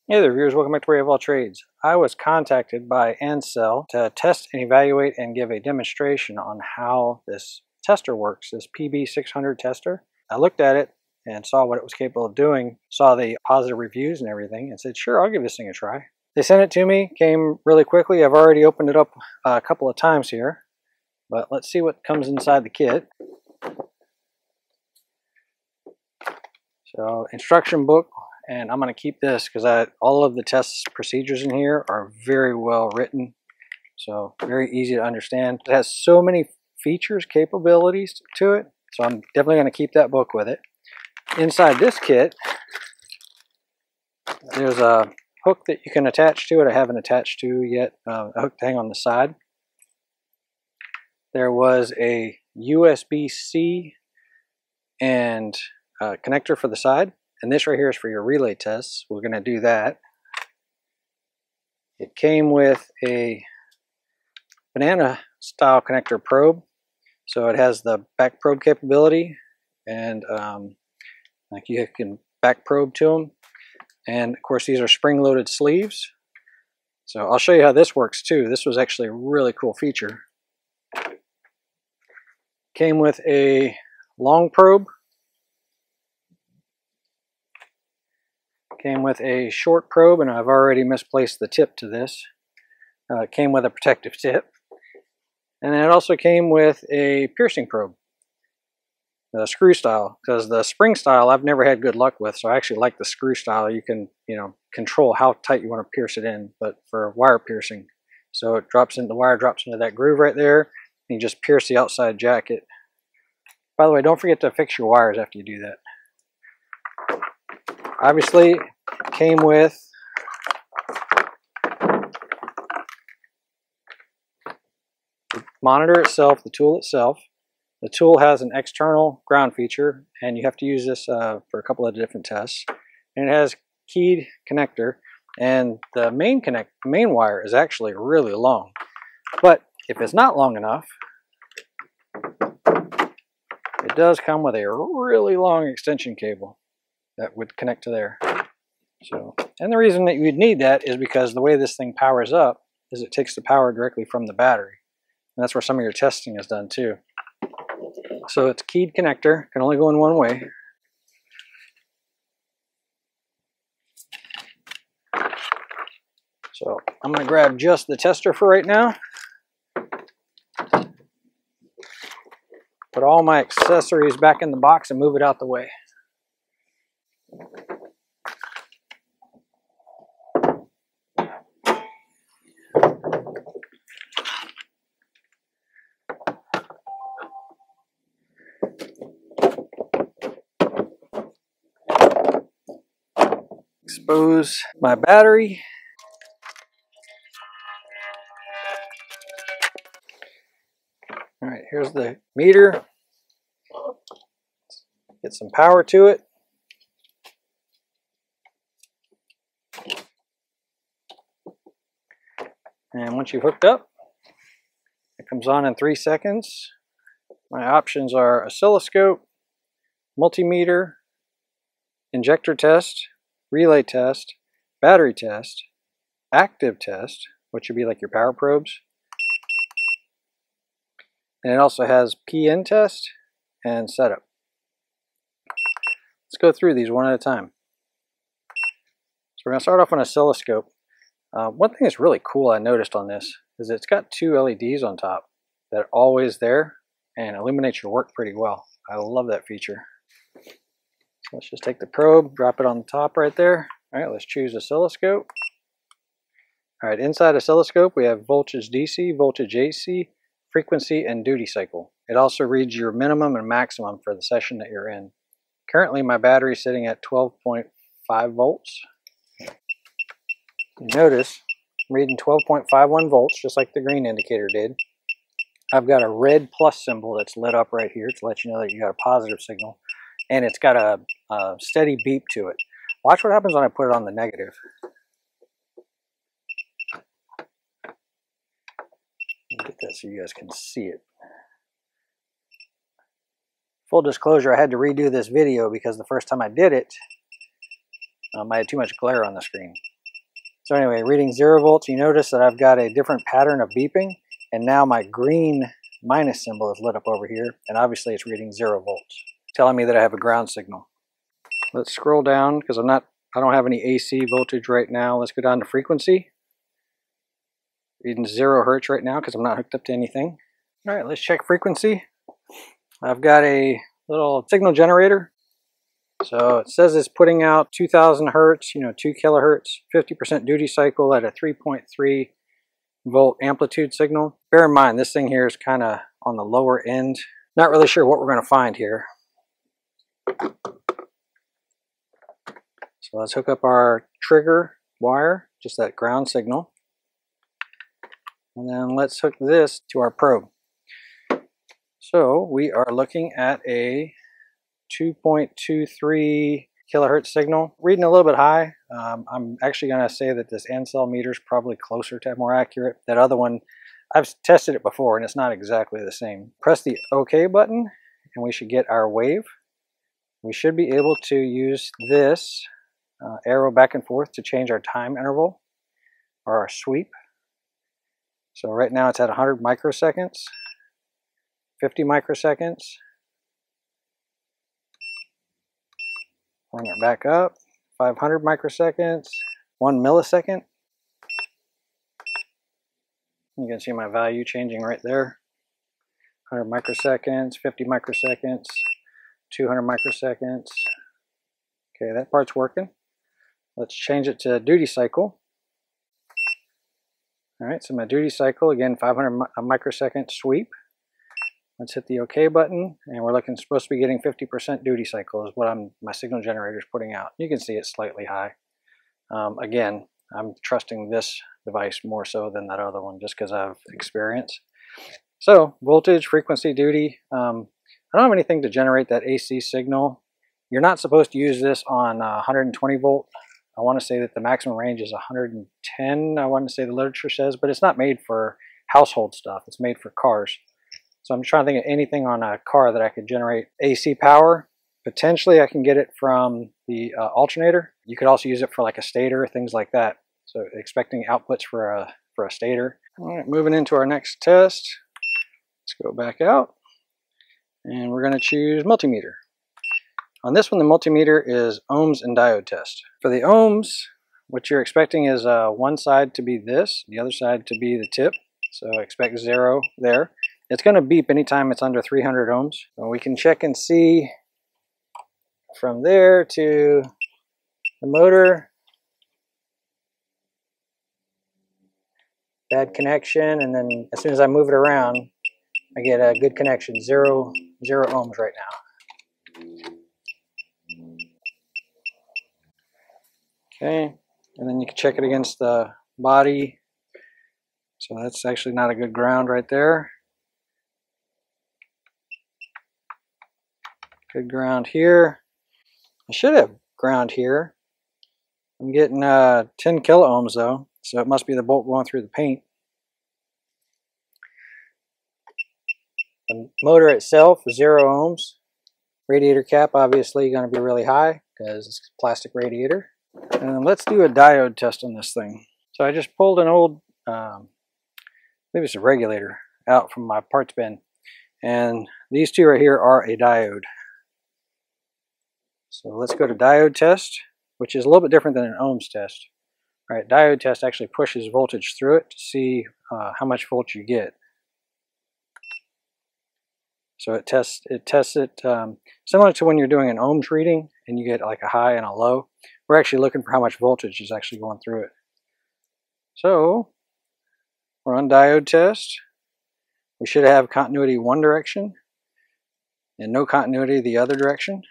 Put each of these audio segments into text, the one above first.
Hey there viewers, welcome back to Ray of All Trades. I was contacted by Ancel to test and evaluate and give a demonstration on how this tester works, this PB600 tester. I looked at it and saw what it was capable of doing, saw the positive reviews and everything, and said, sure, I'll give this thing a try. They sent it to me, came really quickly. I've already opened it up a couple of times here, but let's see what comes inside the kit. So, instruction book. And I'm going to keep this because all of the test procedures in here are very well written. So very easy to understand. It has so many features, capabilities to it. So I'm definitely going to keep that book with it. Inside this kit, there's a hook that you can attach to it. I haven't attached to yet. A hook to hang on the side. There was a USB-C and connector for the side. And this right here is for your relay tests. We're going to do that. It came with a banana style connector probe. So it has the back probe capability, and like you can back probe to them. And of course these are spring loaded sleeves. So I'll show you how this works too. This was actually a really cool feature. Came with a long probe. Came with a short probe, and I've already misplaced the tip to this. It came with a protective tip. And then it also came with a piercing probe. The screw style, because the spring style I've never had good luck with, so I actually like the screw style. You can, control how tight you want to pierce it in, but for wire piercing. So it drops in, the wire drops into that groove right there, and you just pierce the outside jacket. By the way, don't forget to fix your wires after you do that. Obviously, came with the monitor itself, the tool itself. The tool has an external ground feature, and you have to use this for a couple of different tests. And it has keyed connector, and the main wire is actually really long. But if it's not long enough, it does come with a really long extension cable that would connect to there. So, and the reason that you'd need that is because the way this thing powers up is it takes the power directly from the battery. And that's where some of your testing is done too. So it's keyed connector, can only go in one way. So I'm going to grab just the tester for right now. Put all my accessories back in the box and move it out the way. Expose my battery. All right, here's the meter. Get some power to it. And once you've hooked up, it comes on in 3 seconds. My options are oscilloscope, multimeter, injector test, relay test, battery test, active test, which would be like your power probes. And it also has PN test and setup. Let's go through these one at a time. So we're going to start off on oscilloscope. One thing that's really cool I noticed on this is it's got 2 LEDs on top that are always there and illuminate your work pretty well. I love that feature. So let's just take the probe, drop it on the top right there. All right, let's choose oscilloscope. All right, inside oscilloscope we have voltage DC, voltage AC, frequency, and duty cycle. It also reads your minimum and maximum for the session that you're in. Currently my battery is sitting at 12.5 volts. Notice I'm reading 12.51 volts, just like the green indicator did. I've got a red plus symbol that's lit up right here to let you know that you got a positive signal, and it's got a steady beep to it. Watch what happens when I put it on the negative. Get that so you guys can see it. Full disclosure, I had to redo this video because the first time I did it, I had too much glare on the screen. So anyway, reading 0 volts, you notice that I've got a different pattern of beeping, and now my green minus symbol is lit up over here, and obviously it's reading 0 volts, telling me that I have a ground signal. Let's scroll down because I don't have any AC voltage right now. Let's go down to frequency. Reading 0 hertz right now because I'm not hooked up to anything. All right, let's check frequency. I've got a little signal generator. So it says it's putting out 2000 hertz, 2 kilohertz, 50% duty cycle at a 3.3 volt amplitude signal. Bear in mind, this thing here is kind of on the lower end. Not really sure what we're going to find here. So let's hook up our trigger wire, just that ground signal. And then let's hook this to our probe. So we are looking at a 2.23 kilohertz signal, reading a little bit high. I'm actually going to say that this Ancel meter is probably closer to more accurate. That other one, I've tested it before and it's not exactly the same. Press the OK button and we should get our wave. We should be able to use this arrow back and forth to change our time interval or our sweep. So right now it's at 100 microseconds, 50 microseconds. Bring it back up, 500 microseconds, 1 millisecond. You can see my value changing right there. 100 microseconds, 50 microseconds, 200 microseconds. Okay, that part's working. Let's change it to duty cycle. All right, so my duty cycle, again, 500 microsecond sweep. Let's hit the OK button, and we're supposed to be getting 50% duty cycle is what my signal generator is putting out. You can see it's slightly high. Again, I'm trusting this device more so than that other one just because I have experience. So voltage, frequency, duty. I don't have anything to generate that AC signal. You're not supposed to use this on 120 volt. I want to say that the maximum range is 110, I want to say the literature says, but it's not made for household stuff. It's made for cars. So I'm trying to think of anything on a car that I could generate AC power. Potentially I can get it from the alternator. You could also use it for like a stator, things like that. So expecting outputs for a stator. All right, moving into our next test. Let's go back out. And we're going to choose multimeter. On this one, the multimeter is ohms and diode test. For the ohms, what you're expecting is one side to be this, the other side to be the tip. So expect 0 there. It's going to beep anytime it's under 300 ohms. So we can check and see from there to the motor. Bad connection, and then as soon as I move it around, I get a good connection. 0 ohms right now. Okay, and then you can check it against the body. So that's actually not a good ground right there. Good ground here. I should have ground here. I'm getting 10 kilo ohms though, so it must be the bolt going through the paint. The motor itself is 0 ohms. Radiator cap obviously going to be really high because it's a plastic radiator. And let's do a diode test on this thing. So I just pulled an old, maybe it's a regulator, out from my parts bin. And these two right here are a diode. So let's go to diode test, which is a little bit different than an ohms test. All right, diode test actually pushes voltage through it to see how much voltage you get. So it tests it similar to when you're doing an ohms reading and you get like a high and a low. We're actually looking for how much voltage is actually going through it. So we're on diode test. We should have continuity one direction and no continuity the other direction.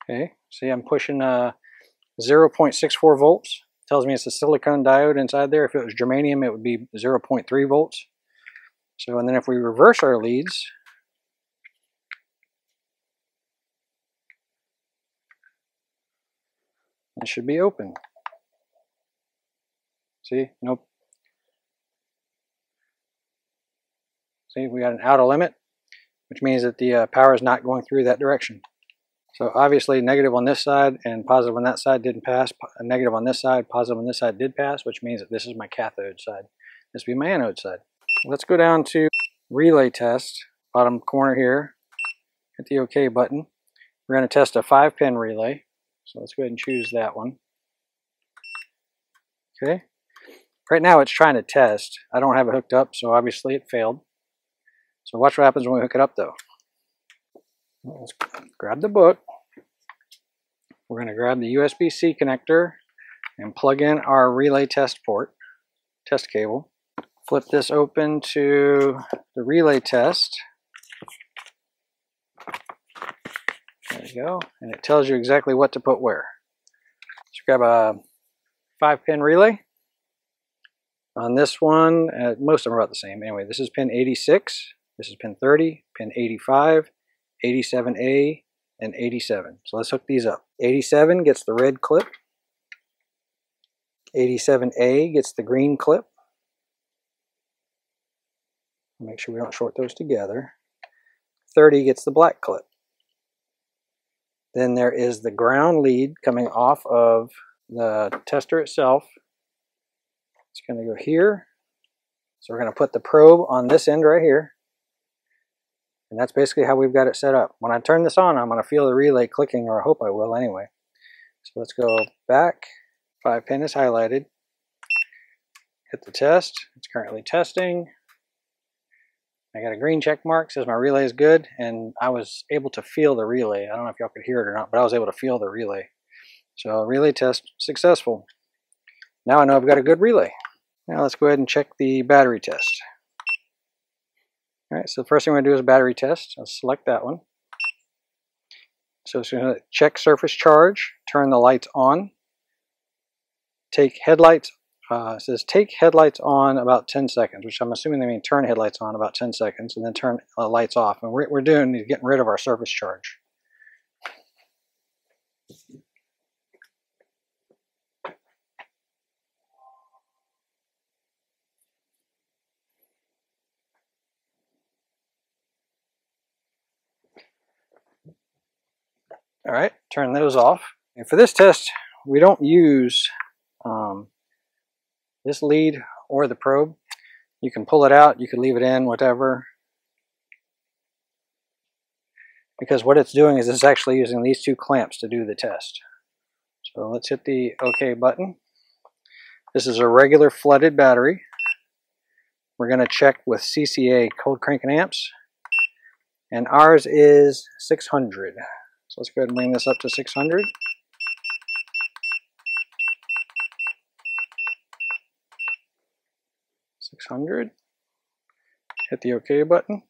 Okay, see I'm pushing 0.64 volts. Tells me it's a silicone diode inside there. If it was germanium, it would be 0.3 volts. So, and then if we reverse our leads, it should be open. See, nope. See, we got an outer limit, which means that the power is not going through that direction. So obviously negative on this side and positive on that side didn't pass. Negative on this side, positive on this side did pass, which means that this is my cathode side. This would be my anode side. Let's go down to relay test, bottom corner here. Hit the OK button. We're going to test a 5-pin relay. So let's go ahead and choose that one. Okay. Right now it's trying to test. I don't have it hooked up, so obviously it failed. So watch what happens when we hook it up though. Let's grab the book. We're going to grab the USB-C connector and plug in our relay test port, test cable. Flip this open to the relay test. There you go. And it tells you exactly what to put where. Let's grab a 5-pin relay. On this one, most of them are about the same. Anyway, this is pin 86, this is pin 30, pin 85, 87A, and 87. So let's hook these up. 87 gets the red clip. 87A gets the green clip. Make sure we don't short those together. 30 gets the black clip. Then there is the ground lead coming off of the tester itself. It's going to go here. So we're going to put the probe on this end right here. And that's basically how we've got it set up. When I turn this on, I'm going to feel the relay clicking, or I hope I will anyway. So let's go back. 5-pin is highlighted. Hit the test. It's currently testing. I got a green check mark, says my relay is good, and I was able to feel the relay. I don't know if y'all could hear it or not, but I was able to feel the relay. So relay test successful. Now I know I've got a good relay. Now let's go ahead and check the battery test. Alright, so the first thing we're going to do is a battery test. I'll select that one. So it's going to check surface charge, turn the lights on, take headlights. It says take headlights on about 10 seconds, which I'm assuming they mean turn headlights on about 10 seconds, and then turn lights off. And what we're doing is getting rid of our surface charge. All right, turn those off. And for this test, we don't use this lead or the probe. You can pull it out, you can leave it in, whatever. Because what it's doing is it's actually using these two clamps to do the test. So let's hit the OK button. This is a regular flooded battery. We're going to check with CCA, cold cranking amps. And ours is 600. So let's go ahead and bring this up to 600. Hit the OK button.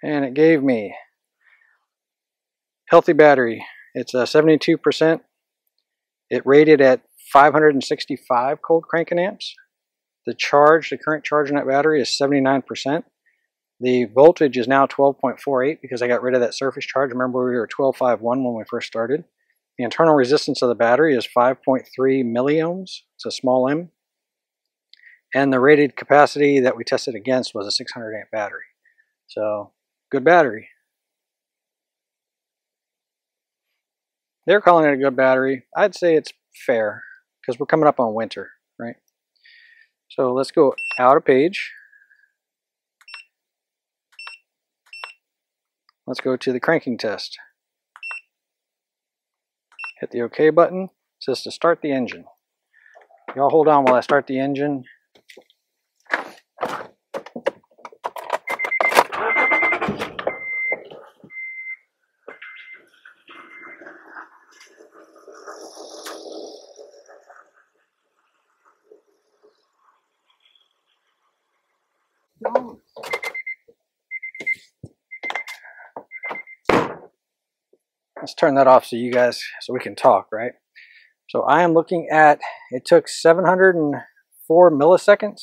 And it gave me healthy battery. It's a 72%. It rated at 565 cold cranking amps. The current charge on that battery is 79%. The voltage is now 12.48 because I got rid of that surface charge. Remember, we were 12.51 when we first started. The internal resistance of the battery is 5.3 milliohms. It's a small m. And the rated capacity that we tested against was a 600 amp battery. So, good battery. They're calling it a good battery. I'd say it's fair because we're coming up on winter, right? So let's go out a page. Let's go to the cranking test. Hit the OK button. It says to start the engine. Y'all hold on while I start the engine. Let's turn that off so we can talk, right? So I am looking at, it took 704 milliseconds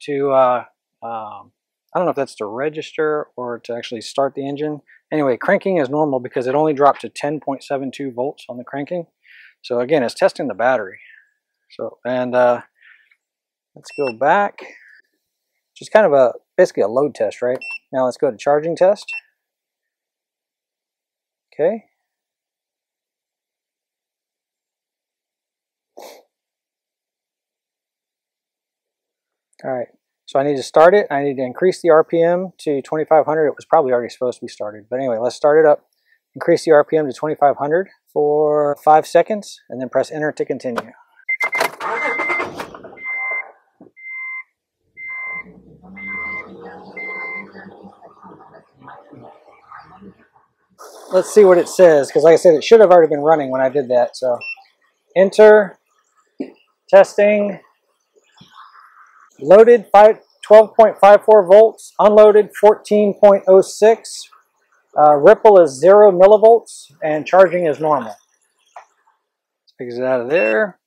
to, I don't know if that's to register or to actually start the engine. Anyway, cranking is normal because it only dropped to 10.72 volts on the cranking. So again, it's testing the battery. So, and let's go back. which is kind of basically a load test, right? Now let's go to charging test. Okay. All right, so I need to start it. I need to increase the RPM to 2500. It was probably already supposed to be started, but anyway, let's start it up. Increase the RPM to 2500 for 5 seconds, and then press enter to continue. Let's see what it says, because like I said, it should have already been running when I did that. So enter, testing, loaded 12.54 volts, unloaded 14.06, ripple is 0 millivolts, and charging is normal. Let's exit out of there.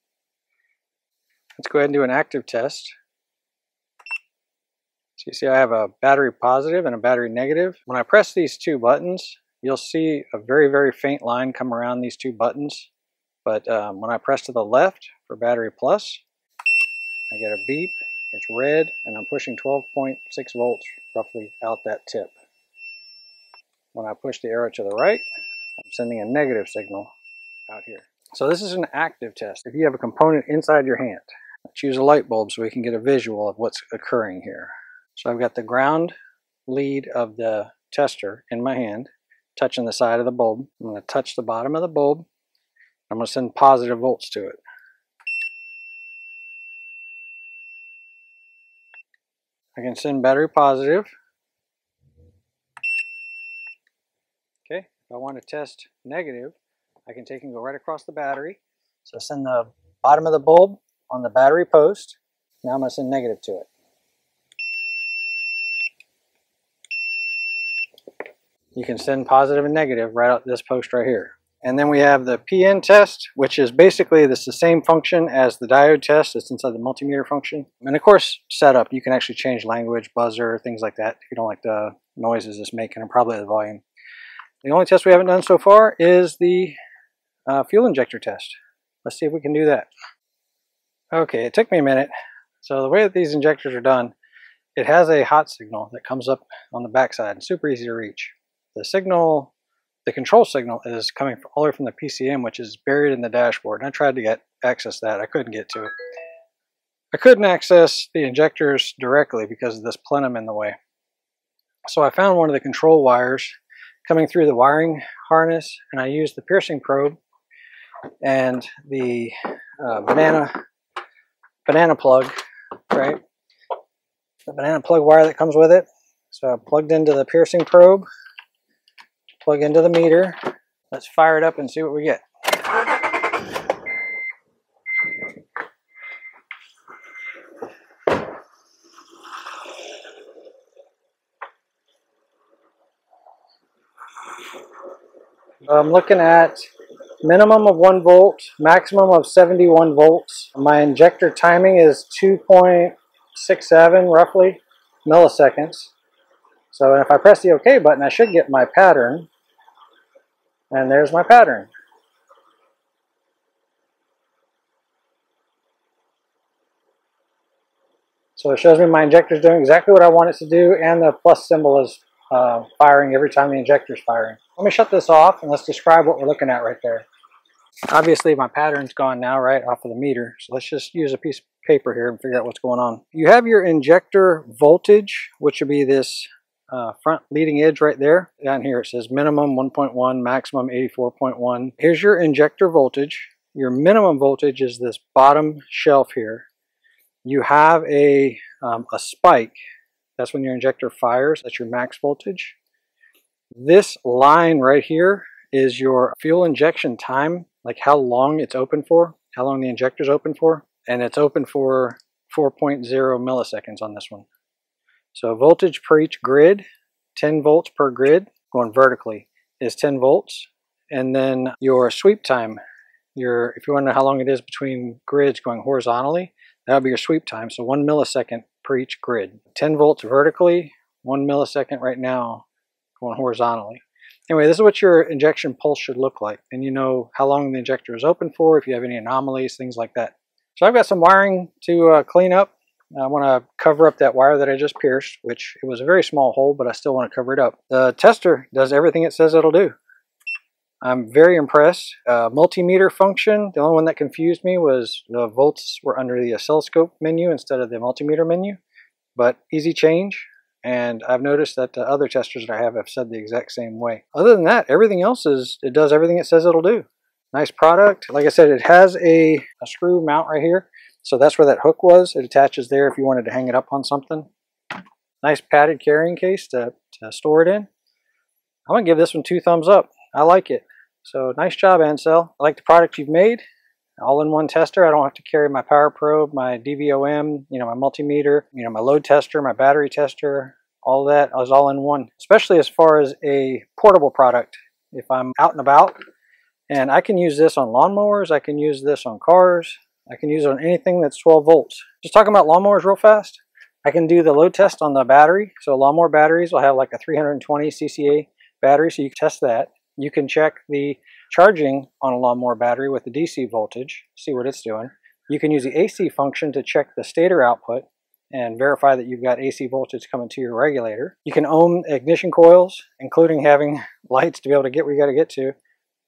Let's go ahead and do an active test. So you see I have a battery positive and a battery negative. When I press these two buttons, you'll see a very, very faint line come around these two buttons. But when I press to the left for battery plus, I get a beep. It's red, and I'm pushing 12.6 volts roughly out that tip. When I push the arrow to the right, I'm sending a negative signal out here. So this is an active test. If you have a component inside your hand, let's use a light bulb so we can get a visual of what's occurring here. So I've got the ground lead of the tester in my hand, touching the side of the bulb. I'm going to touch the bottom of the bulb. I'm going to send positive volts to it. I can send battery positive. Okay, if I want to test negative, I can take and go right across the battery. So send the bottom of the bulb on the battery post. Now I'm going to send negative to it. You can send positive and negative right out this post right here. And then we have the PN test, which is basically the same function as the diode test. It's inside the multimeter function. And of course, setup, you can actually change language, buzzer, things like that. If you don't like the noises it's making, and probably the volume. The only test we haven't done so far is the fuel injector test. Let's see if we can do that. Okay, it took me a minute. So the way that these injectors are done, it has a hot signal that comes up on the backside. It's super easy to reach. The signal, the control signal, is coming all the way from the PCM, which is buried in the dashboard. And I tried to access that. I couldn't get to it. I couldn't access the injectors directly because of this plenum in the way. So I found one of the control wires coming through the wiring harness, and I used the piercing probe and the banana plug, right? The banana plug wire that comes with it. So I plugged into the piercing probe. Plug into the meter. Let's fire it up and see what we get. I'm looking at minimum of 1 volt, maximum of 71 volts. My injector timing is 2.67 roughly milliseconds. So if I press the OK button, I should get my pattern. And there's my pattern. So it shows me my injector is doing exactly what I want it to do, and the plus symbol is firing every time the injector is firing. Let me shut this off, and let's describe what we're looking at right there. Obviously, my pattern's gone now, right, off of the meter. So let's just use a piece of paper here and figure out what's going on. You have your injector voltage, which would be this front leading edge right there. Down here it says minimum 1.1, maximum 84.1. Here's your injector voltage. Your minimum voltage is this bottom shelf here. You have a spike. That's when your injector fires. That's your max voltage. This line right here is your fuel injection time, like how long it's open for, how long the injector's open for. And it's open for 4.0 milliseconds on this one. So voltage per each grid, 10 volts per grid, going vertically, is 10 volts. And then your sweep time, if you want to know how long it is between grids going horizontally, that would be your sweep time. So 1 millisecond per each grid. 10 volts vertically, 1 millisecond right now going horizontally. Anyway, this is what your injection pulse should look like. And you know how long the injector is open for, if you have any anomalies, things like that. So I've got some wiring to clean up. I want to cover up that wire that I just pierced, which it was a very small hole, but I still want to cover it up. The tester does everything it says it'll do. I'm very impressed. Multimeter function, the only one that confused me was the volts were under the oscilloscope menu instead of the multimeter menu, but easy change. And I've noticed that the other testers that I have said the exact same way. Other than that, everything else it does everything it says it'll do. Nice product. Like I said, it has a screw mount right here. So that's where that hook was. It attaches there if you wanted to hang it up on something. Nice padded carrying case to store it in. I'm going to give this one 2 thumbs up. I like it. So nice job, Ancel. I like the product you've made. All-in-one tester. I don't have to carry my power probe, my DVOM, my multimeter, my load tester, my battery tester. All that is all in one, especially as far as a portable product. If I'm out and about, and I can use this on lawnmowers, I can use this on cars, I can use it on anything that's 12 volts. Just talking about lawnmowers real fast, I can do the load test on the battery. So lawnmower batteries will have like a 320 cca battery, so you can test that. You can check the charging on a lawnmower battery with the DC voltage, see what it's doing. You can use the AC function to check the stator output and verify that you've got AC voltage coming to your regulator. You can ohm ignition coils, including having lights to be able to get where you got to get to.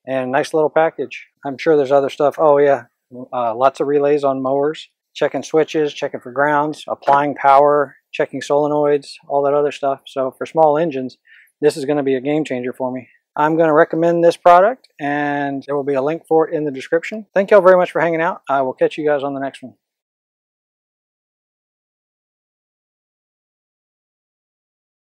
And nice little package. I'm sure there's other stuff. Oh yeah, lots of relays on mowers. Checking switches, checking for grounds, applying power, checking solenoids, all that other stuff. So for small engines, this is going to be a game changer for me. I'm going to recommend this product, and there will be a link for it in the description. Thank you all very much for hanging out. I will catch you guys on the next one.